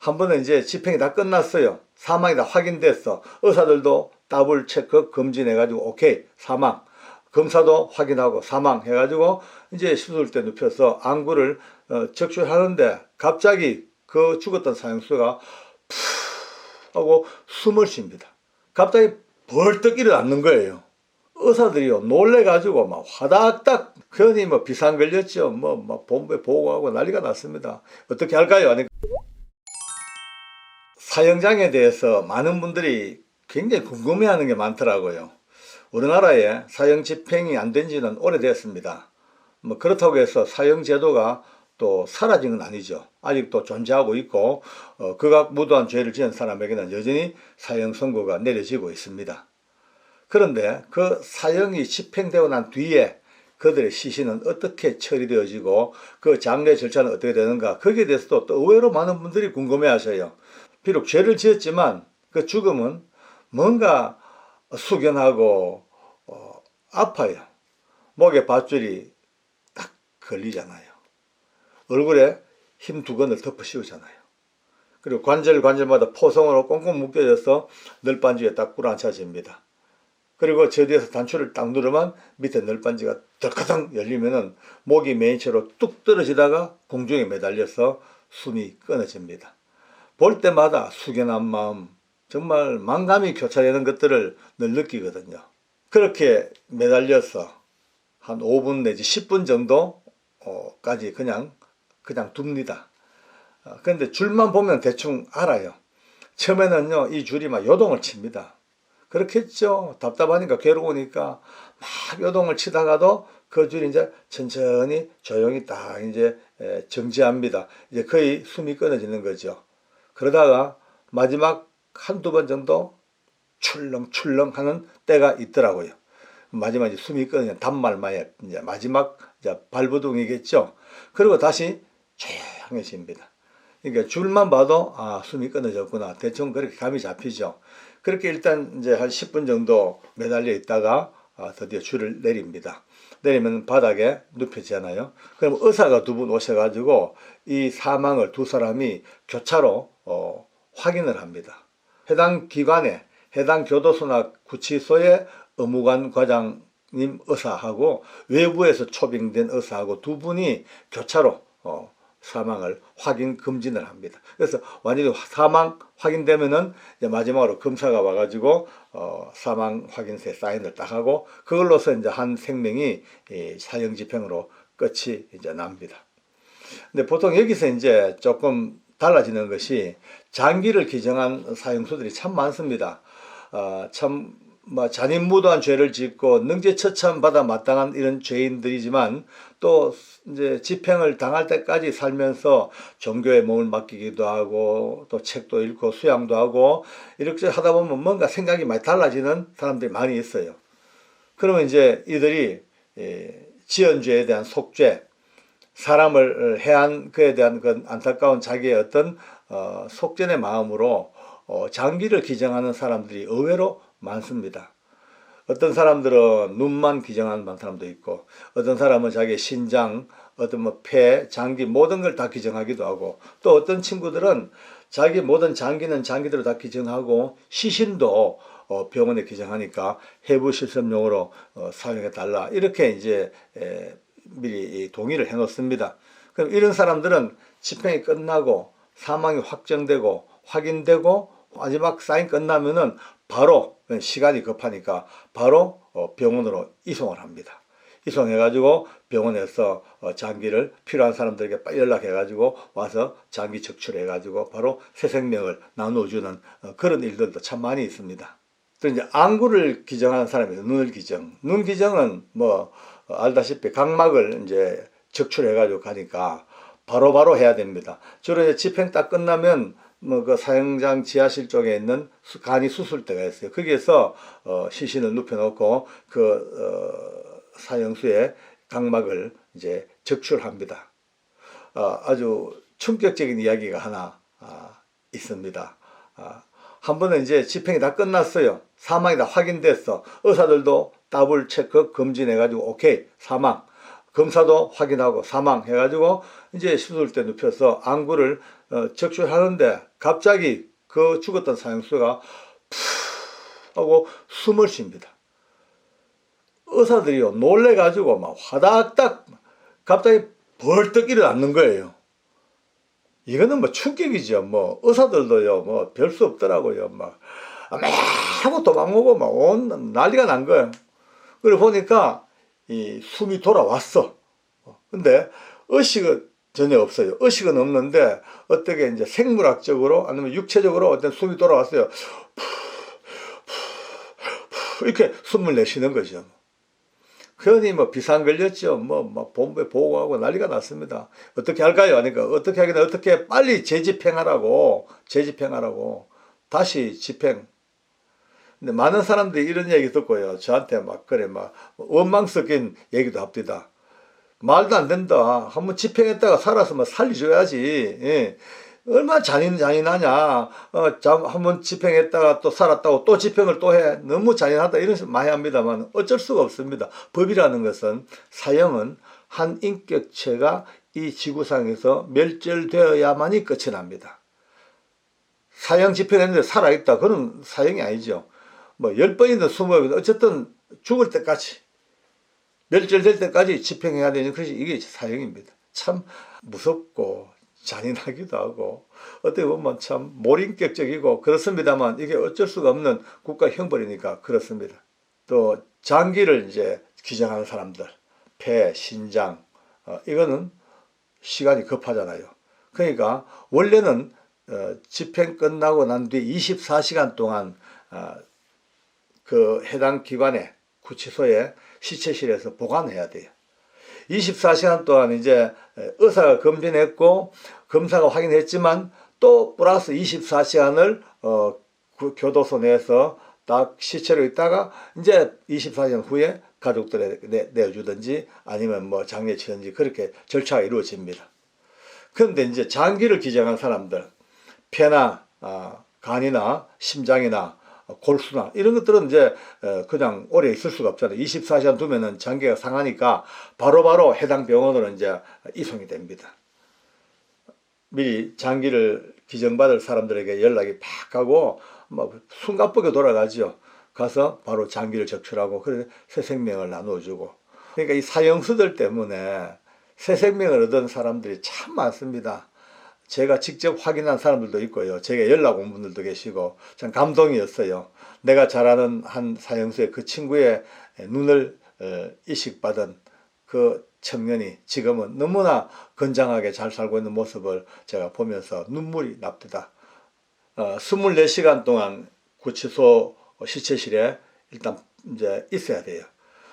한 번은 이제 집행이 다 끝났어요. 사망이 다 확인됐어. 의사들도 더블 체크 검진해가지고 오케이 사망. 검사도 확인하고 사망 해가지고 이제 수술대 눕혀서 안구를 적출하는데 갑자기 그 죽었던 사형수가 푸 하고 숨을 쉽니다. 갑자기 벌떡 일어났는 거예요. 의사들이요 놀래가지고 막 화닥닥 괜히 뭐 비상 걸렸죠. 막 본부에 보고하고 난리가 났습니다. 어떻게 할까요? 사형장에 대해서 많은 분들이 굉장히 궁금해하는 게 많더라고요. 우리나라에 사형 집행이 안 된 지는 오래됐습니다. 뭐 그렇다고 해서 사형 제도가 또 사라진 건 아니죠. 아직도 존재하고 있고 극악무도한 죄를 지은 사람에게는 여전히 사형 선고가 내려지고 있습니다. 그런데 그 사형이 집행되고 난 뒤에 그들의 시신은 어떻게 처리되어지고 그 장례 절차는 어떻게 되는가, 거기에 대해서도 또 의외로 많은 분들이 궁금해 하셔요. 비록 죄를 지었지만 그 죽음은 뭔가 숙연하고 아파요. 목에 밧줄이 딱 걸리잖아요. 얼굴에 힘 두 건을 덮어 씌우잖아요. 그리고 관절마다 포성으로 꽁꽁 묶여져서 널빤지에 딱 꿇어앉혀집니다. 그리고 저 뒤에서 단추를 딱 누르면 밑에 널빤지가 덜커덩 열리면은 목이 메인 채로 뚝 떨어지다가 공중에 매달려서 숨이 끊어집니다. 볼 때마다 숙연한 마음, 정말 만감이 교차되는 것들을 늘 느끼거든요. 그렇게 매달려서 한 5분 내지 10분 정도까지 그냥 둡니다. 그런데 줄만 보면 대충 알아요. 처음에는요, 이 줄이 막 요동을 칩니다. 그렇겠죠. 답답하니까 괴로우니까 막 요동을 치다가도 그 줄이 이제 천천히 조용히 딱 이제 정지합니다. 이제 거의 숨이 끊어지는 거죠. 그러다가 마지막 한두 번 정도 출렁출렁 하는 때가 있더라고요. 마지막 이제 숨이 끊어지는 단말마에 이제 마지막 이제 발버둥이겠죠. 그리고 다시 조용해집니다. 그러니까 줄만 봐도 숨이 끊어졌구나. 대충 그렇게 감이 잡히죠. 그렇게 일단 이제 한 10분 정도 매달려 있다가 드디어 줄을 내립니다. 내리면 바닥에 눕혀지잖아요. 그럼 의사가 두 분 오셔가지고 이 사망을 두 사람이 교차로 확인을 합니다. 해당 기관에, 해당 교도소나 구치소의 의무관 과장님 의사하고 외부에서 초빙된 의사하고 두 분이 교차로 사망을 확인 검진을 합니다. 그래서 완전히 사망 확인되면은 이제 마지막으로 검사가 와가지고 사망 확인서에 사인을 딱 하고 그걸로서 이제 한 생명이 사형 집행으로 끝이 이제 납니다. 근데 보통 여기서 이제 조금 달라지는 것이 장기를 규정한 사형수들이 참 많습니다. 참 잔인무도한 죄를 짓고 능지처참 받아 마땅한 이런 죄인들이지만 또 이제 집행을 당할 때까지 살면서 종교에 몸을 맡기기도 하고 또 책도 읽고 수양도 하고 이렇게 하다 보면 뭔가 생각이 많이 달라지는 사람들이 많이 있어요. 그러면 이제 이들이 지은 죄에 대한 속죄, 사람을 해한 그에 대한 그 안타까운 자기의 어떤 속전의 마음으로 장기를 기정하는 사람들이 의외로 많습니다. 어떤 사람들은 눈만 기정하는 사람도 있고 어떤 사람은 자기의 신장, 어떤 뭐 폐, 장기 모든 걸 다 기정하기도 하고 또 어떤 친구들은 자기 모든 장기는 장기대로 다 기정하고 시신도 병원에 기정하니까 해부 실습용으로 사용해 달라 이렇게 이제 미리 동의를 해 놓습니다. 그럼 이런 사람들은 집행이 끝나고 사망이 확정되고 확인되고 마지막 사인 끝나면은 바로 시간이 급하니까 바로 병원으로 이송을 합니다. 이송해가지고 병원에서 장기를 필요한 사람들에게 빨리 연락해가지고 와서 장기 적출해가지고 바로 새 생명을 나눠주는 그런 일들도 참 많이 있습니다. 또 이제 안구를 기정하는 사람이 있어요. 눈을 기정. 눈 기정은 뭐 알다시피 각막을 이제 적출해가지고 가니까 바로바로 해야 됩니다. 주로 이제 집행 딱 끝나면 뭐 그 사형장 지하실 쪽에 있는 간이 수술대가 있어요. 거기에서 시신을 눕혀놓고 사형수의 각막을 이제 적출합니다. 아주 충격적인 이야기가 하나 있습니다. 한 번은 이제 집행이 다 끝났어요. 사망이 다 확인됐어. 의사들도 더블 체크 검진해가지고 오케이 사망. 검사도 확인하고 사망해가지고 이제 수술대 눕혀서 안구를 적출하는데 갑자기 그 죽었던 사형수가 푸 하고 숨을 쉽니다. 의사들이요 놀래가지고 막 화닥닥 갑자기 벌떡 일어났는 거예요. 이거는 뭐 충격이죠. 뭐 의사들도요 뭐 별 수 없더라고요. 막 하고 도망오고 막 온 난리가 난 거예요. 그래 보니까 이 숨이 돌아왔어. 근데 의식은 전혀 없어요. 의식은 없는데 어떻게 이제 생물학적으로 아니면 육체적으로 어떤 숨이 돌아왔어요. 이렇게 숨을 내쉬는 거죠. 괜히 뭐 비상 걸렸죠. 뭐 본부에 보고하고 난리가 났습니다. 어떻게 할까요? 하니까 어떻게 하긴 어떻게 빨리 재집행하라고 다시 집행. 근데 많은 사람들이 이런 얘기 듣고요. 저한테 막 그래 막 원망 섞인 얘기도 합니다. 말도 안 된다. 한번 집행했다가 살았으면 살려줘야지. 예. 얼마나 잔인하냐. 한번 집행했다가 또 살았다고 또 집행을 또 해. 너무 잔인하다. 이런 식으로 많이 합니다만 어쩔 수가 없습니다. 법이라는 것은 사형은 한 인격체가 이 지구상에서 멸절되어야만이 끝이 납니다. 사형 집행했는데 살아있다. 그건 사형이 아니죠. 뭐 10번이든 20번이든 어쨌든 죽을 때까지 멸절될 때까지 집행해야 되는 것이 이게 사형입니다. 참 무섭고 잔인하기도 하고 어떻게 보면 참 몰인격적이고 그렇습니다만 이게 어쩔 수가 없는 국가 형벌이니까 그렇습니다. 또 장기를 이제 규정하는 사람들 폐, 신장 이거는 시간이 급하잖아요. 그러니까 원래는 집행 끝나고 난 뒤 24시간 동안 그 해당 기관에 구치소에 시체실에서 보관해야 돼요. 24시간 동안 이제 의사가 검진했고 검사가 확인했지만 또 플러스 24시간을 그 교도소 내에서 딱 시체로 있다가 이제 24시간 후에 가족들에게 내어주든지 아니면 뭐 장례 치든지 그렇게 절차가 이루어집니다. 그런데 이제 장기를 기증한 사람들 폐나 간이나 심장이나 골수나 이런 것들은 이제 그냥 오래 있을 수가 없잖아요. 24시간 두면은 장기가 상하니까 바로바로 해당 병원으로 이제 이송이 됩니다. 미리 장기를 기증받을 사람들에게 연락이 팍 가고 막 숨가쁘게 돌아가죠. 가서 바로 장기를 적출하고 그래서 새 생명을 나누어주고. 그러니까 이 사형수들 때문에 새 생명을 얻은 사람들이 참 많습니다. 제가 직접 확인한 사람들도 있고요. 제게 연락 온 분들도 계시고 참 감동이었어요. 내가 잘 아는 한 사형수의 그 친구의 눈을 이식받은 그 청년이 지금은 너무나 건장하게 잘 살고 있는 모습을 제가 보면서 눈물이 납니다. 24시간 동안 구치소 시체실에 일단 이제 있어야 돼요.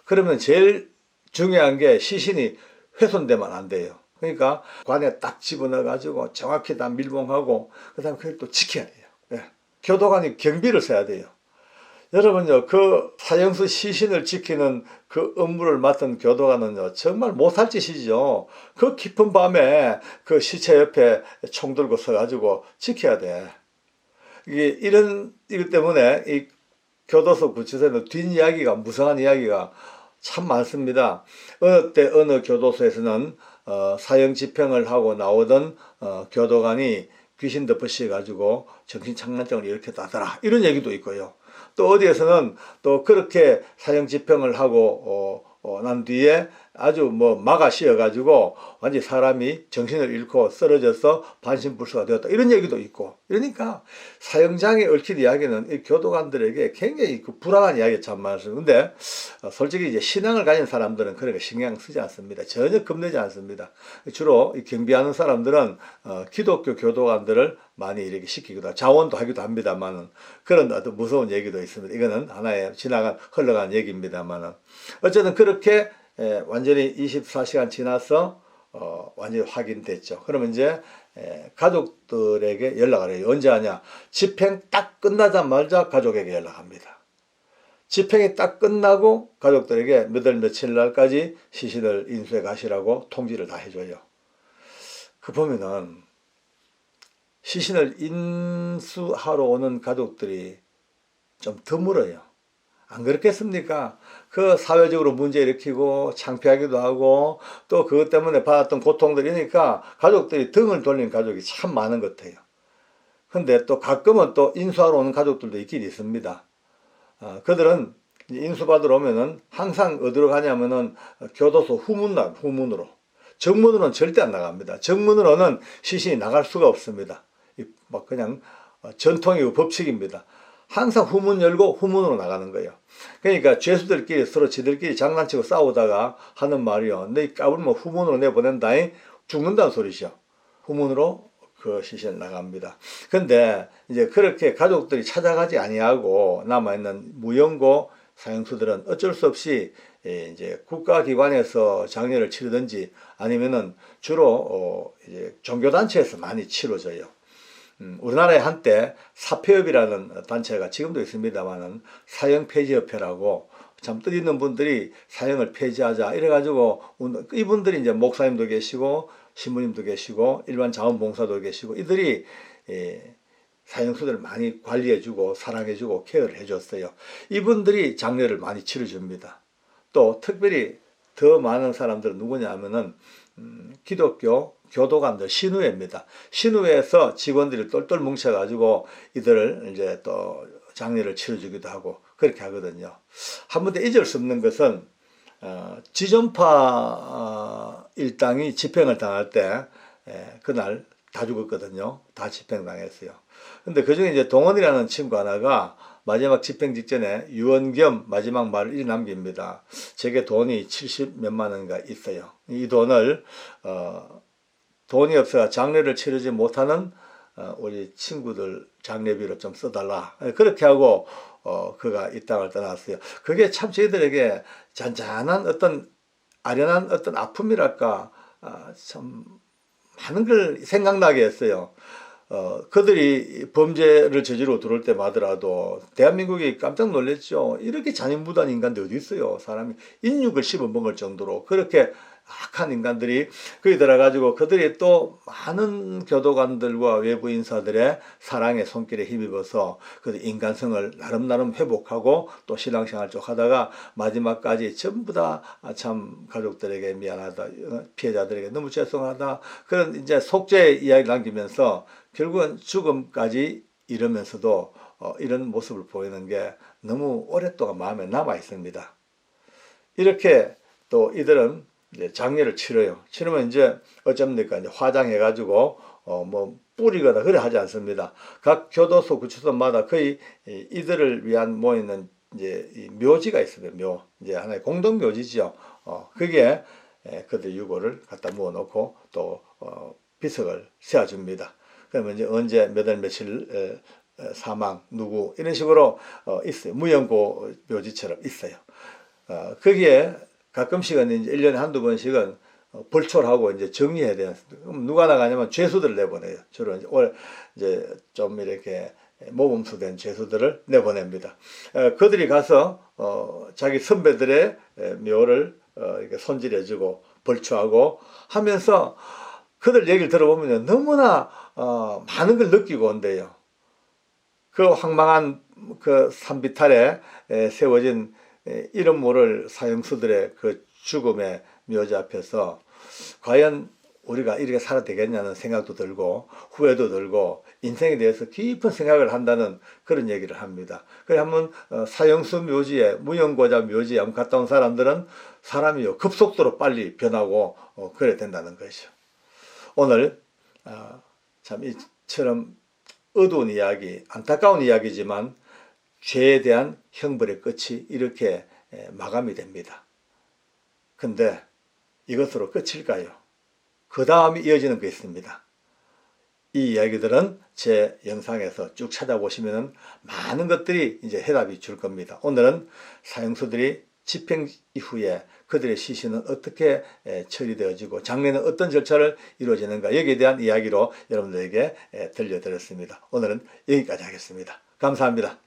그러면 제일 중요한 게 시신이 훼손되면 안 돼요. 그러니까 관에 딱 집어넣어 가지고 정확히 다 밀봉하고 그다음에 그걸 또 지켜야 돼요. 예. 교도관이 경비를 써야 돼요. 여러분요 그 사형수 시신을 지키는 그 업무를 맡은 교도관은요 정말 못할 짓이죠. 그 깊은 밤에 그 시체 옆에 총 들고 서 가지고 지켜야 돼. 이것 때문에 이 교도소 구치소에는 뒷이야기가 무성한 이야기가 참 많습니다. 어느 때 어느 교도소에서는 사형 집행을 하고 나오던 교도관이 귀신 덮어씌워 가지고 정신착란증을 일으켰다더라 이런 얘기도 있고요. 또 어디에서는 또 그렇게 사형 집행을 하고 난 뒤에 아주 뭐 막아 씌어 가지고 완전히 사람이 정신을 잃고 쓰러져서 반신불수가 되었다 이런 얘기도 있고. 이러니까 사형장에 얽힌 이야기는 이 교도관들에게 굉장히 그 불안한 이야기가 참 많습니다. 근데 솔직히 이제 신앙을 가진 사람들은 그렇게 신경 쓰지 않습니다. 전혀 겁내지 않습니다. 주로 경비하는 사람들은 기독교 교도관들을 많이 이렇게 시키기도 자원도 하기도 합니다만은 그런 어떤 무서운 얘기도 있습니다. 이거는 하나의 흘러간 얘기입니다만은 어쨌든 그렇게 완전히 24시간 지나서 완전히 확인됐죠. 그러면 이제 가족들에게 연락을 해요. 언제 하냐? 집행 딱 끝나자마자 가족에게 연락합니다. 집행이 딱 끝나고 가족들에게 몇 월 며칠 날까지 시신을 인수해 가시라고 통지를 다 해줘요. 그 보면은 시신을 인수하러 오는 가족들이 좀 드물어요. 안 그렇겠습니까? 그 사회적으로 문제 일으키고 창피하기도 하고 또 그것 때문에 받았던 고통들이니까 가족들이 등을 돌린 가족이 참 많은 것 같아요. 근데 또 가끔은 또 인수하러 오는 가족들도 있긴 있습니다. 그들은 인수받으러 오면은 항상 어디로 가냐면은 교도소 후문으로. 정문으로는 절대 안 나갑니다. 정문으로는 시신이 나갈 수가 없습니다. 막 그냥 전통이고 법칙입니다. 항상 후문 열고 후문으로 나가는 거예요. 그러니까 죄수들끼리 서로 지들끼리 장난치고 싸우다가 하는 말이요. 너 까불면 후문으로 내보낸다잉. 죽는다는 소리죠. 후문으로 그 시신 나갑니다. 근데 이제 그렇게 가족들이 찾아가지 아니하고 남아있는 무연고 사형수들은 어쩔 수 없이 이제 국가기관에서 장례를 치르든지 아니면은 주로 이제 종교단체에서 많이 치러져요. 우리나라에 한때 사폐협이라는 단체가 지금도 있습니다만은 사형폐지협회라고 참 뜻있는 분들이 사형을 폐지하자 이래가지고 이분들이 이제 목사님도 계시고 신부님도 계시고 일반 자원봉사도 계시고 이들이 사형수들을 많이 관리해주고 사랑해주고 케어를 해줬어요. 이분들이 장례를 많이 치러줍니다. 또 특별히 더 많은 사람들은 누구냐 하면은 기독교 교도관들 신우회입니다. 신우회에서 직원들이 똘똘 뭉쳐가지고 이들을 이제 또 장례를 치러주기도 하고 그렇게 하거든요. 한 번 더 잊을 수 없는 것은 지존파 일당이 집행을 당할 때 그날 다 죽었거든요. 다 집행당했어요. 근데 그중에 이제 동원이라는 친구 하나가 마지막 집행 직전에 유언 겸 마지막 말을 이리 남깁니다. 제게 돈이 70 몇만 원인가 있어요. 이 돈을 돈이 없어야 장례를 치르지 못하는 우리 친구들 장례비로 좀 써달라. 그렇게 하고 그가 이 땅을 떠났어요. 그게 참 저희들에게 잔잔한 어떤 아련한 어떤 아픔이랄까 참 많은 걸 생각나게 했어요. 그들이 범죄를 저지르고 들어올 때마다라도 대한민국이 깜짝 놀랐죠. 이렇게 잔인무도한 인간들이 어디 있어요. 사람이 인육을 씹어먹을 정도로 그렇게 악한 인간들이 거기 들어가지고 그들이 또 많은 교도관들과 외부 인사들의 사랑의 손길에 힘입어서 그 인간성을 나름 회복하고 또 신앙생활 쭉 하다가 마지막까지 전부 다 참 가족들에게 미안하다, 피해자들에게 너무 죄송하다 그런 이제 속죄의 이야기를 남기면서 결국은 죽음까지 이러면서도 이런 모습을 보이는 게 너무 오랫동안 마음에 남아 있습니다. 이렇게 또 이들은 이제 장례를 치러요. 치르면 이제 어쩝니까? 이제 화장해가지고 뭐 뿌리거나 그래 하지 않습니다. 각 교도소 구치소마다 거의 이들을 위한 모이는 이제 묘지가 있어요. 묘 이제 하나의 공동 묘지죠. 그게 그들 유골을 갖다 모아놓고 또 비석을 세워줍니다. 그러면 이제 언제 몇 월 며칠 사망 누구 이런 식으로 있어요. 무연고 묘지처럼 있어요. 거기에 가끔씩은 이제 1년에 한두 번씩은 벌초하고 이제 정리해야 돼요. 그럼 누가 나가냐면 죄수들을 내보내요. 주로 이제 좀 이렇게 모범수된 죄수들을 내보냅니다. 그들이 가서 자기 선배들의 묘를 이렇게 손질해주고 벌초하고 하면서 그들 얘기를 들어보면 너무나 많은 걸 느끼고 온대요. 그 황망한 그 산비탈에 세워진 이름 모를 사형수들의 그 죽음의 묘지 앞에서 과연 우리가 이렇게 살아야 되겠냐는 생각도 들고 후회도 들고 인생에 대해서 깊은 생각을 한다는 그런 얘기를 합니다. 그래 한번 사형수 묘지에 무연고자 묘지에 한번 갔다 온 사람들은 사람이 급속도로 빨리 변하고 그래야 된다는 것이죠. 오늘 참 이처럼 어두운 이야기, 안타까운 이야기지만 죄에 대한 형벌의 끝이 이렇게 마감이 됩니다. 근데 이것으로 끝일까요? 그 다음이 이어지는 게 있습니다. 이 이야기들은 제 영상에서 쭉 찾아보시면 많은 것들이 이제 해답이 줄 겁니다. 오늘은 사형수들이 집행 이후에 그들의 시신은 어떻게 처리되어지고 장례는 어떤 절차를 이루어지는가 여기에 대한 이야기로 여러분들에게 들려드렸습니다. 오늘은 여기까지 하겠습니다. 감사합니다.